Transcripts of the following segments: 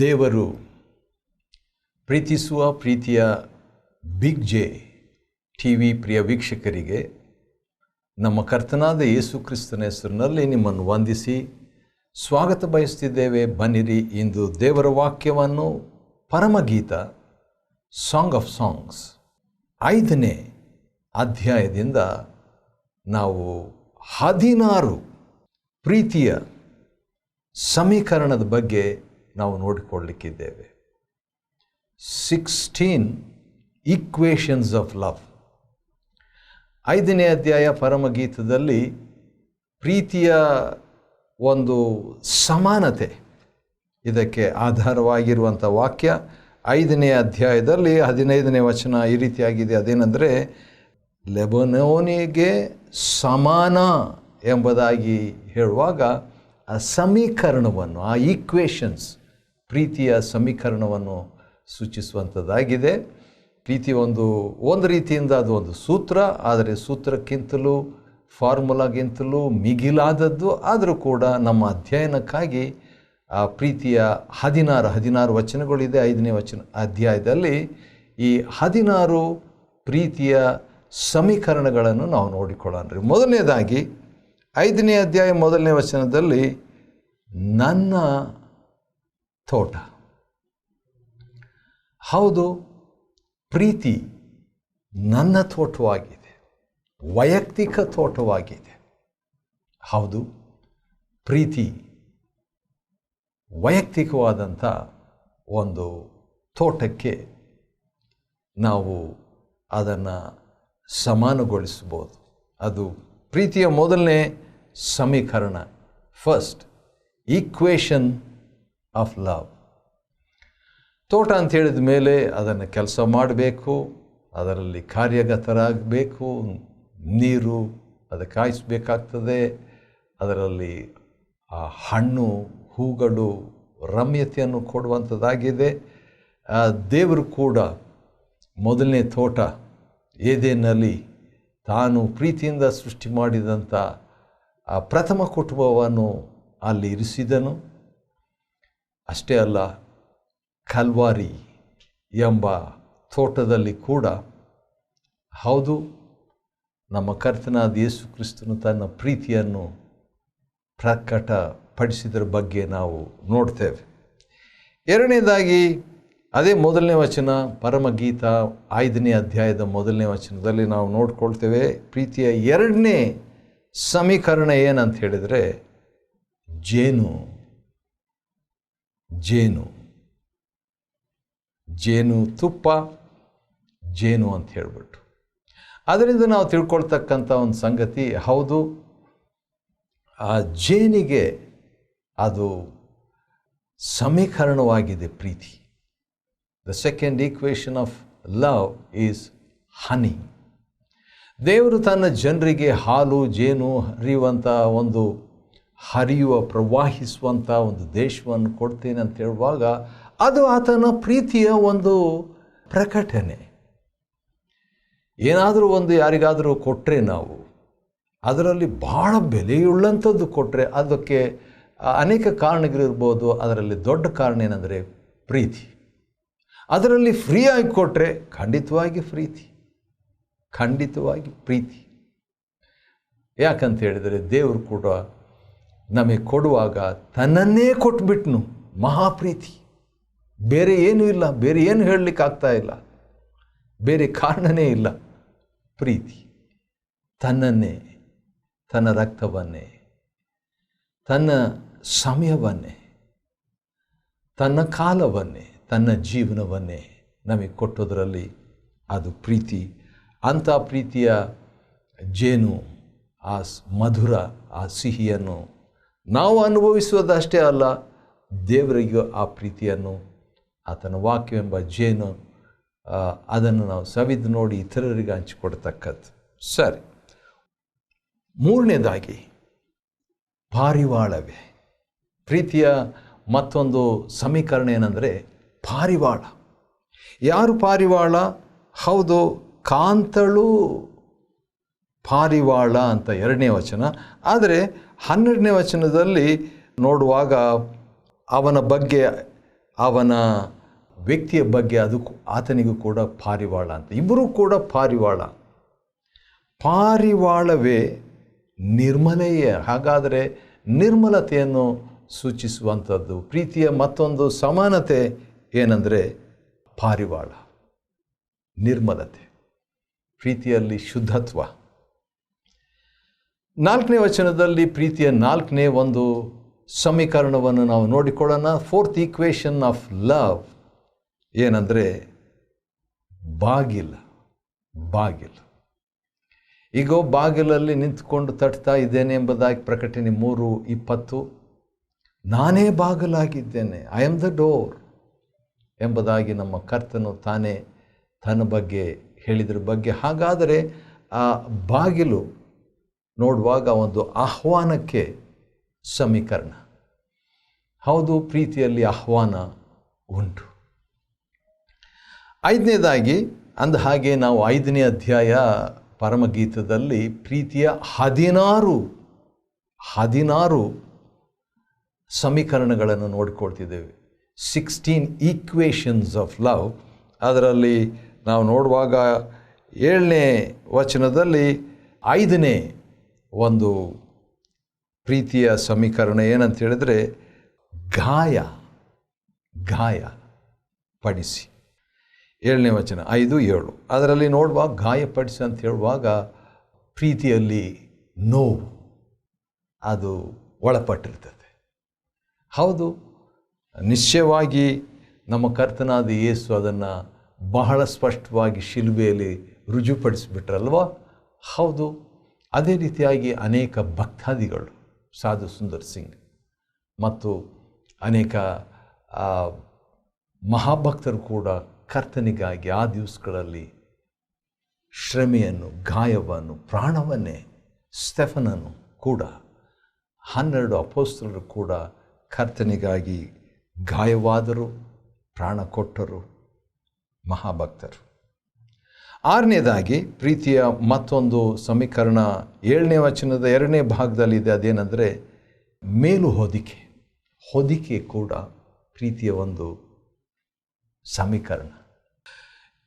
ದೇವರು ಪ್ರೀತಿಸುವ ಪ್ರೀತಿಯ ಬಿಗ್ ಜೆ ಟಿ ವಿ ಪ್ರಿಯ ವೀಕ್ಷಕರಿಗೆ ನಮ್ಮ ಕರ್ತನಾದ ಯೇಸು ಕ್ರಿಸ್ತನ ಹೆಸರಿನಲ್ಲಿ ನಿಮ್ಮನ್ನು ವಂದಿಸಿ ಸ್ವಾಗತ ಬಯಸ್ತಿದ್ದೇವೆ. ಬನ್ನಿರಿ, ಇಂದು ದೇವರ ವಾಕ್ಯವನ್ನು ಪರಮಗೀತ ಸಾಂಗ್ ಆಫ್ ಸಾಂಗ್ಸ್ 5ನೇ ಅಧ್ಯಾಯದಿಂದ ನಾವು 16 ಪ್ರೀತಿಯ ಸಮೀಕರಣದ ಬಗ್ಗೆ ನಾವು ನೋಡಿಕೊಳ್ಳಲಿಕ್ಕಿದ್ದೇವೆ. 16 ಈಕ್ವೇಷನ್ಸ್ ಆಫ್ ಲವ್. 5ನೇ ಅಧ್ಯಾಯ ಪರಮಗೀತದಲ್ಲಿ ಪ್ರೀತಿಯ ಒಂದು ಸಮಾನತೆ ಇದಕ್ಕೆ ಆಧಾರವಾಗಿರುವಂಥ ವಾಕ್ಯ. 5ನೇ ಅಧ್ಯಾಯದಲ್ಲಿ 15ನೇ ವಚನ ಈ ರೀತಿಯಾಗಿದೆ. ಅದೇನೆಂದರೆ, ಲೆಬನೋನಿಗೆ ಸಮಾನ ಎಂಬುದಾಗಿ ಹೇಳುವಾಗ ಆ ಸಮೀಕರಣವನ್ನು, ಆ ಈಕ್ವೇಷನ್ಸ್, ಪ್ರೀತಿಯ ಸಮೀಕರಣವನ್ನು ಸೂಚಿಸುವಂಥದ್ದಾಗಿದೆ. ಪ್ರೀತಿ ಒಂದು ರೀತಿಯಿಂದ ಅದು ಒಂದು ಸೂತ್ರ, ಆದರೆ ಸೂತ್ರಕ್ಕಿಂತಲೂ ಫಾರ್ಮುಲಾಗಿಂತಲೂ ಮಿಗಿಲಾದದ್ದು. ಆದರೂ ಕೂಡ ನಮ್ಮ ಅಧ್ಯಯನಕ್ಕಾಗಿ ಆ ಪ್ರೀತಿಯ 16 ವಚನಗಳಿದೆ 5ನೇ ಅಧ್ಯಾಯದಲ್ಲಿ. ಈ 16 ಪ್ರೀತಿಯ ಸಮೀಕರಣಗಳನ್ನು ನಾವು ನೋಡಿಕೊಳ್ಳೋಣ. ಮೊದಲನೇದಾಗಿ 5ನೇ ಅಧ್ಯಾಯ 1ನೇ ವಚನದಲ್ಲಿ, ನನ್ನ ತೋಟ. ಹೌದು, ಪ್ರೀತಿ ನನ್ನ ತೋಟವಾಗಿದೆ, ವೈಯಕ್ತಿಕ ತೋಟವಾಗಿದೆ. ಹೌದು, ಪ್ರೀತಿ ವೈಯಕ್ತಿಕವಾದಂಥ ಒಂದು ತೋಟಕ್ಕೆ ನಾವು ಅದನ್ನು ಸಮಾನಗೊಳಿಸ್ಬೋದು. ಅದು ಪ್ರೀತಿಯ ಮೊದಲನೇ ಸಮೀಕರಣ, ಫಸ್ಟ್ ಈಕ್ವೇಷನ್ ಆಫ್ ಲವ್. ತೋಟ ಅಂತ ಹೇಳಿದ ಮೇಲೆ ಅದನ್ನು ಕೆಲಸ ಮಾಡಬೇಕು, ಅದರಲ್ಲಿ ಕಾರ್ಯಗತರಾಗಬೇಕು, ನೀರು ಅದಕ್ಕೆ ಕಾಯಿಸಬೇಕಾಗ್ತದೆ, ಅದರಲ್ಲಿ ಆ ಹಣ್ಣು ಹೂಗಳು ರಮ್ಯತೆಯನ್ನು ಕೊಡುವಂಥದ್ದಾಗಿದೆ. ದೇವರು ಕೂಡ ಮೊದಲನೇ ತೋಟ ಏದೇನಲ್ಲಿ ತಾನು ಪ್ರೀತಿಯಿಂದ ಸೃಷ್ಟಿ ಮಾಡಿದಂಥ ಆ ಪ್ರಥಮ ಕುಟುಂಬವನ್ನು ಅಲ್ಲಿ ಇರಿಸಿದನು. ಅಷ್ಟೇ ಅಲ್ಲ, ಕಲ್ವಾರಿ ಎಂಬ ತೋಟದಲ್ಲಿ ಕೂಡ, ಹೌದು, ನಮ್ಮ ಕರ್ತನಾದ ಯೇಸು ಕ್ರಿಸ್ತನು ತನ್ನ ಪ್ರೀತಿಯನ್ನು ಪ್ರಕಟಪಡಿಸಿದ್ರ ಬಗ್ಗೆ ನಾವು ನೋಡ್ತೇವೆ. ಎರಡನೇದಾಗಿ ಅದೇ 1ನೇ ವಚನ, ಪರಮಗೀತ 5ನೇ ಅಧ್ಯಾಯದ 1ನೇ ವಚನದಲ್ಲಿ ನಾವು ನೋಡ್ಕೊಳ್ತೇವೆ. ಪ್ರೀತಿಯ 2ನೇ ಸಮೀಕರಣ ಏನಂತ ಹೇಳಿದರೆ, ಜೇನು ತುಪ್ಪ, ಜೇನು ಅಂತ ಹೇಳಿಬಿಟ್ಟು. ಅದರಿಂದ ನಾವು ತಿಳ್ಕೊಳ್ತಕ್ಕಂಥ ಒಂದು ಸಂಗತಿ, ಹೌದು, ಆ ಜೇನಿಗೆ ಅದು ಸಮೀಕರಣವಾಗಿದೆ ಪ್ರೀತಿ. The second equation of love is honey. ದೇವರು ತನ್ನ ಜನರಿಗೆ ಹಾಲು ಜೇನು ಪ್ರವಾಹಿಸುವಂಥ ಒಂದು ದೇಶವನ್ನು ಕೊಡ್ತೇನೆ ಅಂತ ಹೇಳುವಾಗ ಅದು ಆತನ ಪ್ರೀತಿಯ ಒಂದು ಪ್ರಕಟಣೆ. ಏನಾದರೂ ಒಂದು ಯಾರಿಗಾದರೂ ಕೊಟ್ಟರೆ, ನಾವು ಅದರಲ್ಲಿ ಭಾಳ ಬೆಲೆಯುಳ್ಳಂಥದ್ದು ಕೊಟ್ಟರೆ, ಅದಕ್ಕೆ ಅನೇಕ ಕಾರಣಗಳಿರ್ಬೋದು. ಅದರಲ್ಲಿ ದೊಡ್ಡ ಕಾರಣ ಏನಂದರೆ ಪ್ರೀತಿ. ಅದರಲ್ಲಿ ಫ್ರೀಯಾಗಿ ಕೊಟ್ಟರೆ ಖಂಡಿತವಾಗಿ ಪ್ರೀತಿ. ಯಾಕಂತ ಹೇಳಿದರೆ, ದೇವರು ಕೂಡ ನಮಗೆ ಕೊಡುವಾಗ ತನ್ನನ್ನೇ ಕೊಟ್ಬಿಟ್ನು. ಮಹಾಪ್ರೀತಿ. ಬೇರೆ ಏನೂ ಇಲ್ಲ, ಬೇರೆ ಏನು ಹೇಳಲಿಕ್ಕಾಗ್ತಾ ಇಲ್ಲ, ಬೇರೆ ಕಾರಣನೇ ಇಲ್ಲ. ಪ್ರೀತಿ ತನ್ನನ್ನೇ, ತನ್ನ ರಕ್ತವನ್ನೇ, ತನ್ನ ಸಮಯವನ್ನೇ, ತನ್ನ ಕಾಲವನ್ನೇ, ತನ್ನ ಜೀವನವನ್ನೇ ನಮಗೆ ಕೊಟ್ಟೋದ್ರಲ್ಲಿ ಅದು ಪ್ರೀತಿ. ಅಂಥ ಪ್ರೀತಿಯ ಜೇನು, ಆ ಮಧುರ, ಆ ಸಿಹಿಯನ್ನು ನಾವು ಅನುಭವಿಸುವುದಷ್ಟೇ ಅಲ್ಲ, ದೇವರಿಗೂ ಆ ಪ್ರೀತಿಯನ್ನು, ಆತನ ವಾಕ್ಯವೆಂಬ ಜೇನು, ಅದನ್ನು ನಾವು ಸವಿದು ನೋಡಿ ಇತರರಿಗೆ ಹಂಚಿಕೊಡ್ತಕ್ಕದ್ದು. ಸರಿ, 3ನೇದಾಗಿ ಪಾರಿವಾಳವೇ. ಪ್ರೀತಿಯ ಮತ್ತೊಂದು ಸಮೀಕರಣ ಏನಂದರೆ ಪಾರಿವಾಳ. ಯಾರು ಪಾರಿವಾಳ? ಹೌದು, ಕಾಂತಳು ಪಾರಿವಾಳ ಅಂತ 2ನೇ ವಚನ. ಆದರೆ 12ನೇ ವಚನದಲ್ಲಿ ನೋಡುವಾಗ ಅವನ ಬಗ್ಗೆ ಅವನ ವ್ಯಕ್ತಿಯ ಬಗ್ಗೆ ಅದು ಆತನಿಗೂ ಕೂಡ ಪಾರಿವಾಳ ಅಂತ. ಇಬ್ಬರೂ ಕೂಡ ಪಾರಿವಾಳ. ಪಾರಿವಾಳವೇ ನಿರ್ಮಲೆಯೇ. ಹಾಗಾದರೆ ನಿರ್ಮಲತೆಯನ್ನು ಸೂಚಿಸುವಂಥದ್ದು ಪ್ರೀತಿಯ ಮತ್ತೊಂದು ಸಮಾನತೆ ಏನಂದರೆ ಪಾರಿವಾಳ, ನಿರ್ಮಲತೆ, ಪ್ರೀತಿಯಲ್ಲಿ ಶುದ್ಧತ್ವ. 4ನೇ ವಚನದಲ್ಲಿ ಪ್ರೀತಿಯ 4ನೇ ಒಂದು ಸಮೀಕರಣವನ್ನು ನಾವು ನೋಡಿಕೊಳ್ಳೋಣ. 4th ಈಕ್ವೇಷನ್ ಆಫ್ ಲವ್ ಏನಂದರೆ ಬಾಗಿಲು. ಈಗ ಬಾಗಿಲಲ್ಲಿ ನಿಂತುಕೊಂಡು ತಟ್ತಾ ಇದ್ದೇನೆ ಎಂಬುದಾಗಿ ಪ್ರಕಟಣೆ 3:20. ನಾನೇ ಬಾಗಿಲಾಗಿದ್ದೇನೆ, ಐ ಆಮ್ ದ ಡೋರ್ ಎಂಬುದಾಗಿ ನಮ್ಮ ಕರ್ತನು ತಾನೇ ತನ್ನ ಬಗ್ಗೆ ಹೇಳಿದ್ರ ಬಗ್ಗೆ. ಹಾಗಾದರೆ ಆ ಬಾಗಿಲು ನೋಡುವಾಗ ಒಂದು ಆಹ್ವಾನಕ್ಕೆ ಸಮೀಕರಣ. ಹೌದು, ಪ್ರೀತಿಯಲ್ಲಿ ಆಹ್ವಾನ ಉಂಟು. 5ನೇದಾಗಿ ಅಂದ ಹಾಗೆ ನಾವು 5ನೇ ಅಧ್ಯಾಯ ಪರಮಗೀತದಲ್ಲಿ ಪ್ರೀತಿಯ 16 ಸಮೀಕರಣಗಳನ್ನು ನೋಡಿಕೊಳ್ತಿದ್ದೇವೆ. 16 ಈಕ್ವೇಷನ್ಸ್ ಆಫ್ ಲವ್. ಅದರಲ್ಲಿ ನಾವು ನೋಡುವಾಗ 7ನೇ ವಚನದಲ್ಲಿ 5ನೇ ಒಂದು ಪ್ರೀತಿಯ ಸಮೀಕರಣ ಏನಂತ ಹೇಳಿದರೆ ಗಾಯ ಪಡಿಸಿ. 7ನೇ ವಚನ 5-7. ಅದರಲ್ಲಿ ನೋಡುವಾಗ ಗಾಯಪಡಿಸಿ ಅಂತ ಹೇಳುವಾಗ ಪ್ರೀತಿಯಲ್ಲಿ ನೋವು ಅದು ಒಳಪಟ್ಟಿರ್ತದೆ. ಹೌದು, ನಿಶ್ಚಯವಾಗಿ ನಮ್ಮ ಕರ್ತನಾದ ಯೇಸು ಅದನ್ನು ಬಹಳ ಸ್ಪಷ್ಟವಾಗಿ ಶಿಲುಬೆಯಲ್ಲಿ ರುಜುಪಡಿಸಿಬಿಟ್ರಲ್ವ. ಹೌದು, ಅದೇ ರೀತಿಯಾಗಿ ಅನೇಕ ಭಕ್ತಾದಿಗಳು, ಸಾಧು ಸುಂದರ್ ಸಿಂಗ್ ಮತ್ತು ಅನೇಕ ಮಹಾಭಕ್ತರು ಕೂಡ ಕರ್ತನಿಗಾಗಿ ಆ ದಿವಸಗಳಲ್ಲಿ ಶ್ರಮೆಯನ್ನು, ಗಾಯವನ್ನು, ಪ್ರಾಣವನ್ನೇ, ಸ್ಟೆಫನನ್ನು ಕೂಡ 12 ಅಪೊಸ್ತಲರು ಕೂಡ ಕರ್ತನಿಗಾಗಿ ಗಾಯವಾದರು, ಪ್ರಾಣ ಕೊಟ್ಟರು, ಮಹಾಭಕ್ತರು. 6ನೇದಾಗಿ ಪ್ರೀತಿಯ ಮತ್ತೊಂದು ಸಮೀಕರಣ 7ನೇ ವಚನದ 2ನೇ ಭಾಗದಲ್ಲಿದೆ. ಅದೇನೆಂದರೆ ಮೇಲು ಹೊದಿಕೆ ಕೂಡ ಪ್ರೀತಿಯ ಒಂದು ಸಮೀಕರಣ.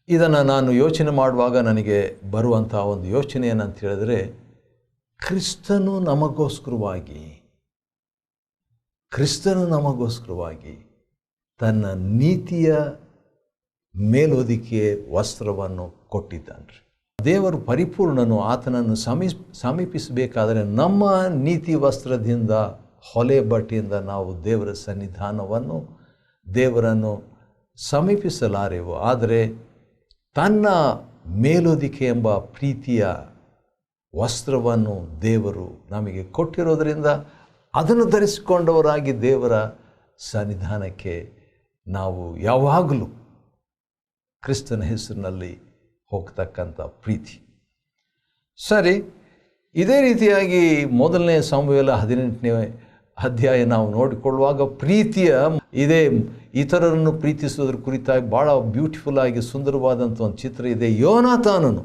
ಇದನ್ನು ನಾನು ಯೋಚನೆ ಮಾಡುವಾಗ ನನಗೆ ಬರುವಂಥ ಒಂದು ಯೋಚನೆ ಏನಂತ ಹೇಳಿದ್ರೆ, ಕ್ರಿಸ್ತನು ನಮಗೋಸ್ಕರವಾಗಿ ತನ್ನ ನೀತಿಯ ಮೇಲೊದಿಕೆ ವಸ್ತ್ರವನ್ನು ಕೊಟ್ಟಿದ್ದಾನೆ. ದೇವರು ಪರಿಪೂರ್ಣನು. ಆತನನ್ನು ಸಮೀಪಿಸಬೇಕಾದರೆ ನಮ್ಮ ನೀತಿ ವಸ್ತ್ರದಿಂದ, ಹೊಲೆ ಬಟ್ಟೆಯಿಂದ ನಾವು ದೇವರ ಸನ್ನಿಧಾನವನ್ನು, ದೇವರನ್ನು ಸಮೀಪಿಸಲಾರೆವು. ಆದರೆ ತನ್ನ ಮೇಲೊದಿಕೆ ಎಂಬ ಪ್ರೀತಿಯ ವಸ್ತ್ರವನ್ನು ದೇವರು ನಮಗೆ ಕೊಟ್ಟಿರೋದರಿಂದ ಅದನ್ನು ಧರಿಸಿಕೊಂಡವರಾಗಿ ದೇವರ ಸನ್ನಿಧಾನಕ್ಕೆ ನಾವು ಯಾವಾಗಲೂ ಕ್ರಿಸ್ತನ ಹೆಸರಿನಲ್ಲಿ ಹೋಗ್ತಕ್ಕಂಥ ಪ್ರೀತಿ. ಸರಿ, ಇದೇ ರೀತಿಯಾಗಿ 1ನೇ ಸಮುವೇಲ 18ನೇ ಅಧ್ಯಾಯ ನಾವು ನೋಡಿಕೊಳ್ಳುವಾಗ ಪ್ರೀತಿಯ ಇತರರನ್ನು ಪ್ರೀತಿಸೋದ್ರ ಕುರಿತಾಗಿ ಭಾಳ ಬ್ಯೂಟಿಫುಲ್ ಆಗಿ ಸುಂದರವಾದಂಥ ಒಂದು ಚಿತ್ರ ಇದೆ. ಯೋನಾತಾನನು,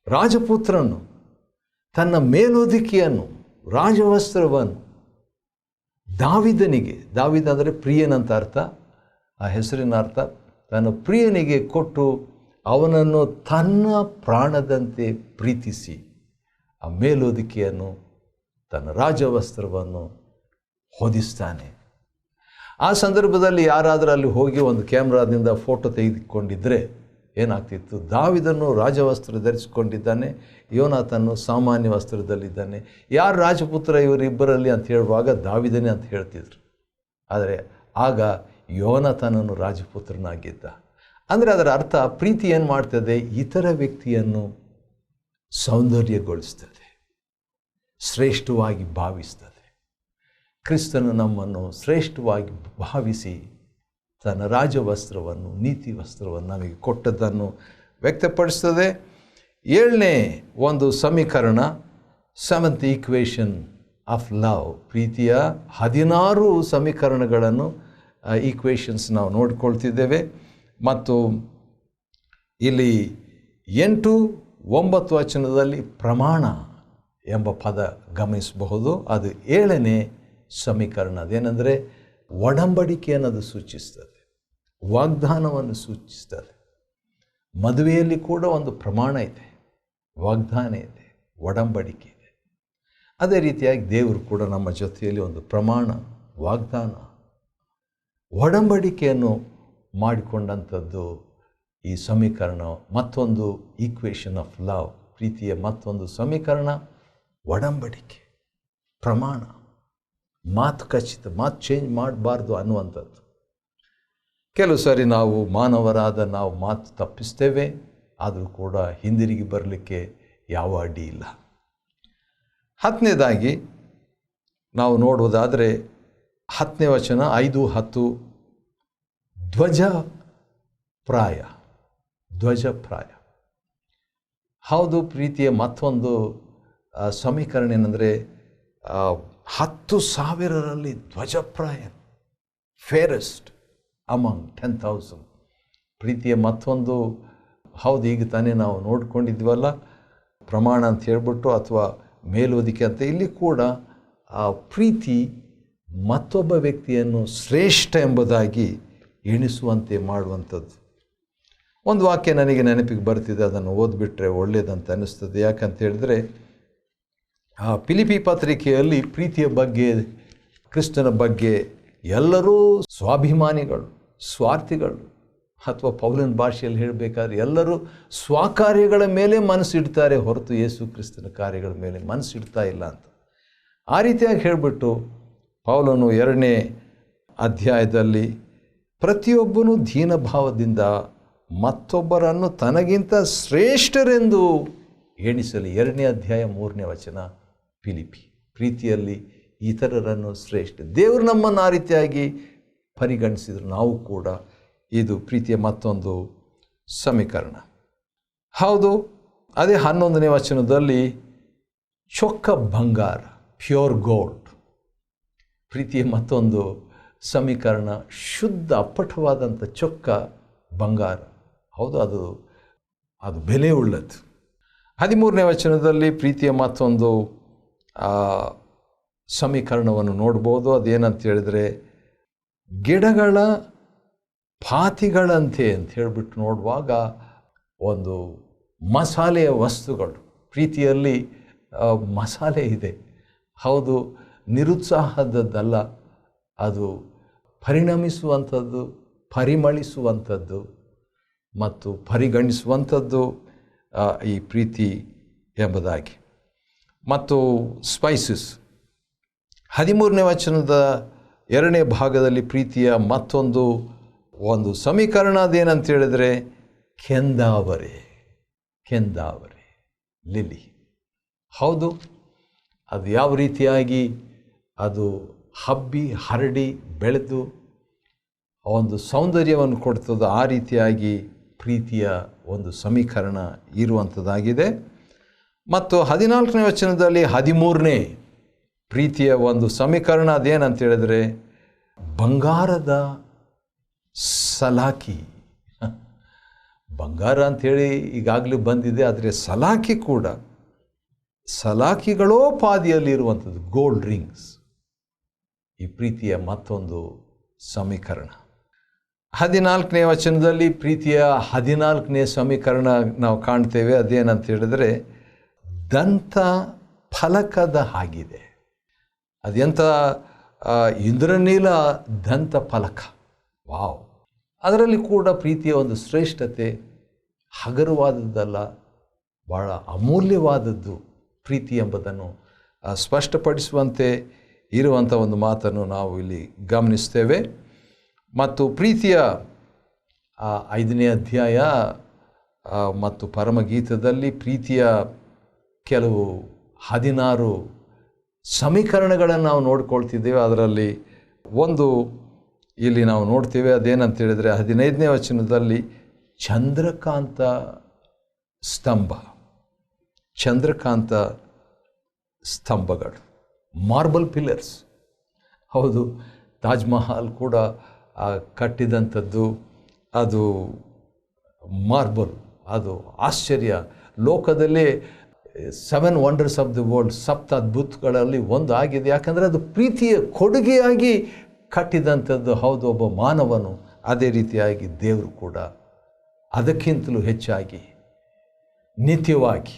ರಾಜಪುತ್ರನು, ತನ್ನ ಮೇಲೊದಿಕೆಯನ್ನು, ರಾಜವಸ್ತ್ರವನ್ನು ದಾವಿದ ಅಂದರೆ ಪ್ರಿಯನಂತ ಅರ್ಥ, ಆ ಹೆಸರಿನ ಅರ್ಥ, ತನ್ನ ಪ್ರಿಯನಿಗೆ ಕೊಟ್ಟು ಅವನನ್ನು ತನ್ನ ಪ್ರಾಣದಂತೆ ಪ್ರೀತಿಸಿ ಆ ಮೇಲೊದಿಕೆಯನ್ನು, ತನ್ನ ರಾಜವಸ್ತ್ರವನ್ನು ಹೊದಿಸ್ತಾನೆ. ಆ ಸಂದರ್ಭದಲ್ಲಿ ಯಾರಾದರೂ ಅಲ್ಲಿ ಹೋಗಿ ಒಂದು ಕ್ಯಾಮ್ರಾದಿಂದ ಫೋಟೋ ತೆಗೆದುಕೊಂಡಿದ್ದರೆ ಏನಾಗ್ತಿತ್ತು? ದಾವಿದನು ರಾಜವಸ್ತ್ರ ಧರಿಸಿಕೊಂಡಿದ್ದಾನೆ, ಯೋನಾತನು ಸಾಮಾನ್ಯ ವಸ್ತ್ರದಲ್ಲಿದ್ದಾನೆ. ಯಾರು ರಾಜಪುತ್ರ ಇವರಿಬ್ಬರಲ್ಲಿ ಅಂತ ಹೇಳುವಾಗ ದಾವಿದನೇ ಅಂತ ಹೇಳ್ತಿದ್ರು. ಆದರೆ ಆಗ ಯೋನಾತನನು ರಾಜಪುತ್ರನಾಗಿದ್ದ. ಅಂದರೆ ಅದರ ಅರ್ಥ ಪ್ರೀತಿ ಏನು ಮಾಡ್ತದೆ? ಇತರ ವ್ಯಕ್ತಿಯನ್ನು ಸೌಂದರ್ಯಗೊಳಿಸ್ತದೆ, ಶ್ರೇಷ್ಠವಾಗಿ ಭಾವಿಸ್ತದೆ. ಕ್ರಿಸ್ತನು ನಮ್ಮನ್ನು ಶ್ರೇಷ್ಠವಾಗಿ ಭಾವಿಸಿ ತನ್ನ ರಾಜವಸ್ತ್ರವನ್ನು, ನೀತಿ ವಸ್ತ್ರವನ್ನು ನಮಗೆ ಕೊಟ್ಟದ್ದನ್ನು ವ್ಯಕ್ತಪಡಿಸ್ತದೆ. 7ನೇ ಒಂದು ಸಮೀಕರಣ, 7th ಈಕ್ವೇಷನ್ ಆಫ್ ಲವ್, ಪ್ರೀತಿಯ 16 ಸಮೀಕರಣಗಳನ್ನು, ಈಕ್ವೇಷನ್ಸ್ ನಾವು ನೋಡಿಕೊಳ್ತಿದ್ದೇವೆ. ಮತ್ತು ಇಲ್ಲಿ 8-9 ವಚನದಲ್ಲಿ ಪ್ರಮಾಣ ಎಂಬ ಪದ ಗಮನಿಸಬಹುದು. ಅದು 7ನೇ ಸಮೀಕರಣ. ಅದೇನೆಂದರೆ ಒಡಂಬಡಿಕೆಯನ್ನು ಅದು ಸೂಚಿಸ್ತದೆ, ವಾಗ್ದಾನವನ್ನು ಸೂಚಿಸ್ತದೆ. ಮದುವೆಯಲ್ಲಿ ಕೂಡ ಒಂದು ಪ್ರಮಾಣ ಇದೆ, ವಾಗ್ದಾನ ಇದೆ, ಒಡಂಬಡಿಕೆ ಇದೆ. ಅದೇ ರೀತಿಯಾಗಿ ದೇವರು ಕೂಡ ನಮ್ಮ ಜೊತೆಯಲ್ಲಿ ಒಂದು ಪ್ರಮಾಣ, ವಾಗ್ದಾನ, ಒಡಂಬಡಿಕೆಯನ್ನು ಮಾಡಿಕೊಂಡಂಥದ್ದು ಈ ಸಮೀಕರಣ. ಮತ್ತೊಂದು ಈಕ್ವೇಷನ್ ಆಫ್ ಲವ್, ಪ್ರೀತಿಯ ಮತ್ತೊಂದು ಸಮೀಕರಣ ಒಡಂಬಡಿಕೆ, ಪ್ರಮಾಣ, ಮಾತು ಖಚಿತ, ಮಾತು ಚೇಂಜ್ ಮಾಡಬಾರ್ದು ಅನ್ನುವಂಥದ್ದು. ಕೆಲವು ಸಾರಿ ನಾವು ಮಾನವರಾದ ನಾವು ಮಾತು ತಪ್ಪಿಸ್ತೇವೆ, ಆದರೂ ಕೂಡ ಹಿಂದಿರುಗಿ ಬರಲಿಕ್ಕೆ ಯಾವ ಅಡ್ಡಿ ಇಲ್ಲ. 10ನೇದಾಗಿ ನಾವು ನೋಡುವುದಾದರೆ 10ನೇ ವಚನ 5-10 ಧ್ವಜಪ್ರಾಯ. ಧ್ವಜಪ್ರಾಯ ಹೌದು, ಪ್ರೀತಿಯ ಮತ್ತೊಂದು ಸಮೀಕರಣ ಏನಂದರೆ 10,000ರಲ್ಲಿ ಧ್ವಜಪ್ರಾಯ, ಫೇರೆಸ್ಟ್ ಅಮಂಗ್ 10,000. ಪ್ರೀತಿಯ ಮತ್ತೊಂದು ಹೌದು, ಈಗ ತಾನೇ ನಾವು ನೋಡ್ಕೊಂಡಿದ್ವಲ್ಲ ಪ್ರಮಾಣ ಅಂತ ಹೇಳ್ಬಿಟ್ಟು, ಅಥವಾ ಮೇಲುವುದಿಕೆ ಅಂತ. ಇಲ್ಲಿ ಕೂಡ ಆ ಪ್ರೀತಿ ಮತ್ತೊಬ್ಬ ವ್ಯಕ್ತಿಯನ್ನು ಶ್ರೇಷ್ಠ ಎಂಬುದಾಗಿ ಎಣಿಸುವಂತೆ ಮಾಡುವಂಥದ್ದು. ಒಂದು ವಾಕ್ಯ ನನಗೆ ನೆನಪಿಗೆ ಬರ್ತಿದೆ, ಅದನ್ನು ಓದ್ಬಿಟ್ರೆ ಒಳ್ಳೆಯದಂತ ಅನ್ನಿಸ್ತದೆ. ಯಾಕಂತ ಹೇಳಿದ್ರೆ ಆ ಫಿಲಿಪಿ ಪತ್ರಿಕೆಯಲ್ಲಿ ಪ್ರೀತಿಯ ಬಗ್ಗೆ, ಕ್ರಿಸ್ತನ ಬಗ್ಗೆ ಎಲ್ಲರೂ ಸ್ವಾಭಿಮಾನಿಗಳು, ಸ್ವಾರ್ಥಿಗಳು, ಅಥವಾ ಪೌಲನ ಭಾಷೆಯಲ್ಲಿ ಹೇಳಬೇಕಾದ್ರೆ ಎಲ್ಲರೂ ಸ್ವಕಾರ್ಯಗಳ ಮೇಲೆ ಮನಸ್ಸಿಡ್ತಾರೆ ಹೊರತು ಯೇಸು ಕ್ರಿಸ್ತನ ಕಾರ್ಯಗಳ ಮೇಲೆ ಮನಸ್ಸಿಡ್ತಾ ಇಲ್ಲ ಅಂತ. ಆ ರೀತಿಯಾಗಿ ಹೇಳಿಬಿಟ್ಟು ಪೌಲನು 2ನೇ ಅಧ್ಯಾಯದಲ್ಲಿ ಪ್ರತಿಯೊಬ್ಬನೂ ದೀನಭಾವದಿಂದ ಮತ್ತೊಬ್ಬರನ್ನು ತನಗಿಂತ ಶ್ರೇಷ್ಠರೆಂದು ಎಣಿಸಲಿ. 2ನೇ ಅಧ್ಯಾಯ 3ನೇ ವಚನ ಫಿಲಿಪಿ. ಪ್ರೀತಿಯಲ್ಲಿ ಇತರರನ್ನು ಶ್ರೇಷ್ಠ, ದೇವರು ನಮ್ಮನ್ನು ಆ ರೀತಿಯಾಗಿ ಪರಿಗಣಿಸಿದ್ರು, ನಾವು ಕೂಡ. ಇದು ಪ್ರೀತಿಯ ಮತ್ತೊಂದು ಸಮೀಕರಣ. ಹೌದು, ಅದೇ 11ನೇ ವಚನದಲ್ಲಿ ಚೊಕ್ಕ ಬಂಗಾರ, ಪ್ಯೂರ್ ಗೋಲ್ಡ್, ಪ್ರೀತಿಯ ಮತ್ತೊಂದು ಸಮೀಕರಣ. ಶುದ್ಧ ಅಪ್ಪಟವಾದಂಥ ಚೊಕ್ಕ ಬಂಗಾರ, ಹೌದು, ಅದು ಬೆಲೆ ಉಳ್ಳದ್ದು. 13ನೇ ವಚನದಲ್ಲಿ ಪ್ರೀತಿಯ ಮತ್ತೊಂದು ಸಮೀಕರಣವನ್ನು ನೋಡ್ಬೋದು. ಅದೇನಂತ ಹೇಳಿದ್ರೆ ಗಿಡಗಳ ಪಾತಿಗಳಂತೆ ಅಂತ ಹೇಳಿಬಿಟ್ಟು ನೋಡುವಾಗ ಒಂದು ಮಸಾಲೆಯ ವಸ್ತುಗಳು. ಪ್ರೀತಿಯಲ್ಲಿ ಮಸಾಲೆ ಇದೆ, ಹೌದು, ನಿರುತ್ಸಾಹದದ್ದಲ್ಲ, ಅದು ಪರಿಣಮಿಸುವಂಥದ್ದು, ಪರಿಮಳಿಸುವಂಥದ್ದು ಮತ್ತು ಪರಿಗಣಿಸುವಂಥದ್ದು ಈ ಪ್ರೀತಿ ಎಂಬುದಾಗಿ. ಮತ್ತು ಸ್ಪೈಸಸ್ 13ನೇ ವಚನದ 2ನೇ ಭಾಗದಲ್ಲಿ ಪ್ರೀತಿಯ ಮತ್ತೊಂದು ಒಂದು ಸಮೀಕರಣ ಅದೇನಂತ ಹೇಳಿದರೆ ಕೆಂದಾವರೆ, ಕೆಂದಾವರೆ, ಲಿಲಿ. ಹೌದು, ಅದು ಯಾವ ರೀತಿಯಾಗಿ ಅದು ಹಬ್ಬಿ ಹರಡಿ ಬೆಳೆದು ಒಂದು ಸೌಂದರ್ಯವನ್ನು ಕೊಡ್ತದೋ ಆ ರೀತಿಯಾಗಿ ಪ್ರೀತಿಯ ಒಂದು ಸಮೀಕರಣ ಇರುವಂಥದ್ದಾಗಿದೆ. ಮತ್ತು 14ನೇ ವಚನದಲ್ಲಿ 13ನೇ ಪ್ರೀತಿಯ ಒಂದು ಸಮೀಕರಣ ಅದೇನಂತ ಹೇಳಿದ್ರೆ ಬಂಗಾರದ ಸಲಾಕಿ. ಬಂಗಾರ ಅಂಥೇಳಿ ಈಗಾಗಲೇ ಬಂದಿದೆ, ಆದರೆ ಸಲಾಕಿ ಕೂಡ, ಸಲಾಕಿಗಳೋ ಪಾದಿಯಲ್ಲಿರುವಂಥದ್ದು, ಗೋಲ್ಡ್ ರಿಂಗ್ಸ್, ಈ ಪ್ರೀತಿಯ ಮತ್ತೊಂದು ಸಮೀಕರಣ. 14ನೇ ವಚನದಲ್ಲಿ ಪ್ರೀತಿಯ 14ನೇ ಸಮೀಕರಣ ನಾವು ಕಾಣ್ತೇವೆ. ಅದೇನಂತ ಹೇಳಿದ್ರೆ ದಂತ ಫಲಕದ ಹಾಗಿದೆ. ಅದೆಂಥ ಇಂದ್ರನೀಲ ದಂತ ಫಲಕ, ವಾವ್! ಅದರಲ್ಲಿ ಕೂಡ ಪ್ರೀತಿಯ ಒಂದು ಶ್ರೇಷ್ಠತೆ, ಹಗರವಾದದ್ದಲ್ಲ, ಭಾಳ ಅಮೂಲ್ಯವಾದದ್ದು ಪ್ರೀತಿ ಎಂಬುದನ್ನು ಸ್ಪಷ್ಟಪಡಿಸುವಂತೆ ಇರುವಂಥ ಒಂದು ಮಾತನ್ನು ನಾವು ಇಲ್ಲಿ ಗಮನಿಸ್ತೇವೆ. ಮತ್ತು ಪ್ರೀತಿಯ 5ನೇ ಅಧ್ಯಾಯ ಮತ್ತು ಪರಮಗೀತದಲ್ಲಿ ಪ್ರೀತಿಯ ಕೆಲವು 16 ಸಮೀಕರಣಗಳನ್ನು ನಾವು ನೋಡ್ಕೊಳ್ತಿದ್ದೇವೆ. ಅದರಲ್ಲಿ ಒಂದು ಇಲ್ಲಿ ನಾವು ನೋಡ್ತೇವೆ. ಅದೇನಂತ ಹೇಳಿದರೆ 15ನೇ ವಚನದಲ್ಲಿ ಚಂದ್ರಕಾಂತ ಸ್ತಂಭ, ಚಂದ್ರಕಾಂತ ಸ್ತಂಭಗಳು, ಮಾರ್ಬಲ್ ಪಿಲ್ಲರ್ಸ್. ಹೌದು, ತಾಜ್ ಮಹಲ್ ಕೂಡ ಕಟ್ಟಿದಂಥದ್ದು ಅದು ಮಾರ್ಬಲ್. ಅದು ಆಶ್ಚರ್ಯ. ಲೋಕದಲ್ಲೇ 7 ವಂಡರ್ಸ್ ಆಫ್ ದಿ ವರ್ಲ್ಡ್, 7 ಅದ್ಭುತಗಳಲ್ಲಿ ಒಂದು ಆಗಿದೆ. ಯಾಕಂದರೆ ಅದು ಪ್ರೀತಿಯ ಕೊಡುಗೆಯಾಗಿ ಕಟ್ಟಿದಂಥದ್ದು ಹೌದು ಒಬ್ಬ ಮಾನವನು, ಅದೇ ರೀತಿಯಾಗಿ ದೇವರು ಕೂಡ ಅದಕ್ಕಿಂತಲೂ ಹೆಚ್ಚಾಗಿ ನಿತ್ಯವಾಗಿ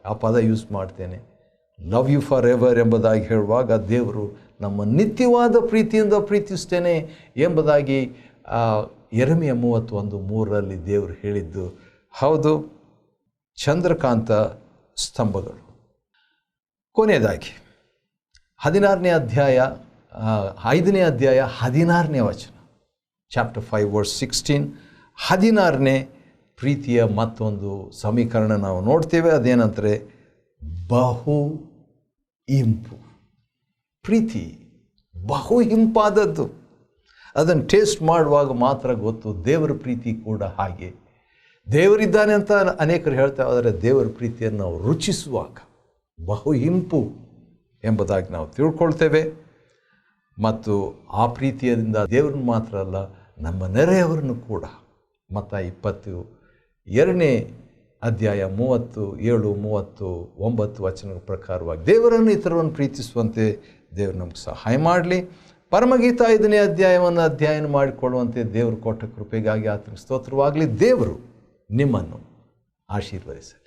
ಆ ಪದ ಯೂಸ್ ಮಾಡ್ತೇನೆ, ಲವ್ ಯು ಫಾರ್ ಎವರ್ ಎಂಬುದಾಗಿ ಹೇಳುವಾಗ ದೇವರು ನಮ್ಮ ನಿತ್ಯವಾದ ಪ್ರೀತಿಯಿಂದ ಪ್ರೀತಿಸ್ತೇನೆ ಎಂಬುದಾಗಿ ಯೆರೆಮೀಯ 31:3 ದೇವರು ಹೇಳಿದ್ದು ಹೌದು. ಚಂದ್ರಕಾಂತ ಸ್ತಂಭಗಳು. ಕೊನೆಯದಾಗಿ 16ನೇ ಅಧ್ಯಾಯ 5ನೇ ಅಧ್ಯಾಯ 16ನೇ ವಚನ, ಚಾಪ್ಟರ್ 5 ವರ್ಸ್ 16. 16ನೇ ಪ್ರೀತಿಯ ಮತ್ತೊಂದು ಸಮೀಕರಣ ನಾವು ನೋಡ್ತೇವೆ. ಅದೇನಂದರೆ ಬಹು ಇಂಪು. ಪ್ರೀತಿ ಬಹು ಇಂಪಾದದ್ದು. ಅದನ್ನು ಟೇಸ್ಟ್ ಮಾಡುವಾಗ ಮಾತ್ರ ಗೊತ್ತು. ದೇವರ ಪ್ರೀತಿ ಕೂಡ ಹಾಗೆ. ದೇವರಿದ್ದಾನೆ ಅಂತ ಅನೇಕರು ಹೇಳ್ತಾರೆ, ಆದರೆ ದೇವರ ಪ್ರೀತಿಯನ್ನು ನಾವು ರುಚಿಸುವಾಗ ಬಹು ಇಂಪು ಎಂಬುದಾಗಿ ನಾವು ತಿಳ್ಕೊಳ್ತೇವೆ. ಮತ್ತು ಆ ಪ್ರೀತಿಯಿಂದ ದೇವರನ್ನು ಮಾತ್ರ ಅಲ್ಲ, ನಮ್ಮ ನೆರೆಯವರನ್ನು ಕೂಡ. ಮತ್ತಾಯ 22ನೇ ಅಧ್ಯಾಯ 37-39 ವಚನಗಳ ಪ್ರಕಾರವಾಗಿ ದೇವರನ್ನು ಇತರವನ್ನು ಪ್ರೀತಿಸುವಂತೆ ದೇವರು ನಮಗೆ ಸಹಾಯ ಮಾಡಲಿ. ಪರಮಗೀತ 5ನೇ ಅಧ್ಯಾಯವನ್ನು ಅಧ್ಯಯನ ಮಾಡಿಕೊಳ್ಳುವಂತೆ ದೇವರು ಕೊಟ್ಟ ಕೃಪೆಗಾಗಿ ಆತನಿಗೆ ಸ್ತೋತ್ರವಾಗಲಿ. ದೇವರು ನಿಮ್ಮನ್ನು ಆಶೀರ್ವದಿಸಲಿ.